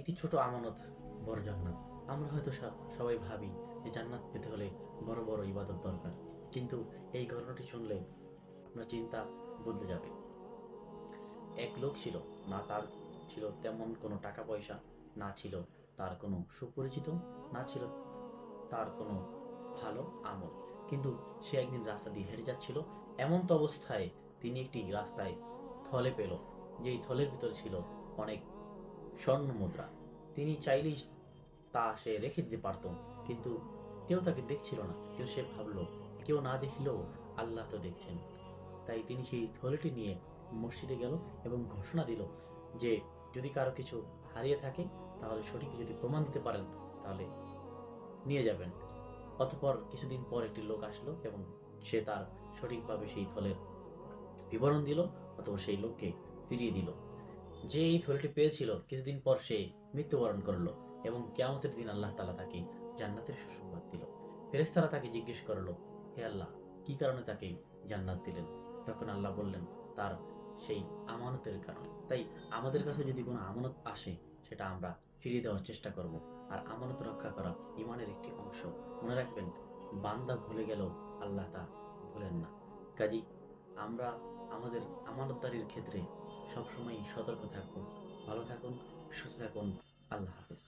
একটি ছোট আমানত, বড় জান্নাত। আমরা হয়তো সবাই ভাবি যে জান্নাত পেতে হলে বড় বড় ইবাদত দরকার, কিন্তু এই ঘটনাটি শুনলে আপনার চিন্তা বদলে যাবে। এক লোক ছিল, না তার ছিল তেমন কোনো টাকা পয়সা, না ছিল তার কোনো সুপরিচিত, না ছিল তার কোনো ভালো আমল। কিন্তু সে একদিন রাস্তা দিয়ে হেঁটে যাচ্ছিল। এমন তো অবস্থায় তিনি একটি রাস্তায় থলে পেল, যেই থলের ভিতর ছিল অনেক স্বর্ণ মুদ্রা। তিনি চাইলেই তা সে রেখে দিতে পারত, কিন্তু কেউ তাকে দেখছিল না। কিন্তু সে ভাবলো, কেউ না দেখলেও আল্লাহ তো দেখছেন। তাই তিনি সেই থলেটি নিয়ে মসজিদে গেল এবং ঘোষণা দিল যে যদি কারো কিছু হারিয়ে থাকে, তাহলে সঠিক যদি প্রমাণ দিতে পারেন, তাহলে নিয়ে যাবেন। অতঃপর কিছুদিন পর একটি লোক আসলো এবং সে তার সঠিকভাবে সেই থলের বিবরণ দিল, অথবা সেই লোককে ফিরিয়ে দিল। যে এই থলেটি পেয়েছিল, কিছুদিন পর সে মৃত্যুবরণ করলো এবং কিয়ামতের দিন আল্লাহ তাআলা তাকে জান্নাতের সুসংবাদ দিল। ফেরেশতারা তাকে জিজ্ঞেস করলো, হে আল্লাহ, কি কারণে তাকে জান্নাত দিলেন? তখন আল্লাহ বললেন, তার সেই আমানতের কারণে। তাই আমাদের কাছে যদি কোনো আমানত আসে, সেটা আমরা ফিরিয়ে দেওয়ার চেষ্টা করব। আর আমানত রক্ষা করা ঈমানের একটি অংশ। মনে রাখবেন, বান্দা ভুলে গেলেও আল্লাহ তা ভুলেন না। কাজেই আমরা আমাদের আমানতদারির ক্ষেত্রে সবসময় সতর্ক থাকবো। ভালো থাকুন, সুস্থ থাকুন। আল্লাহ হাফেজ।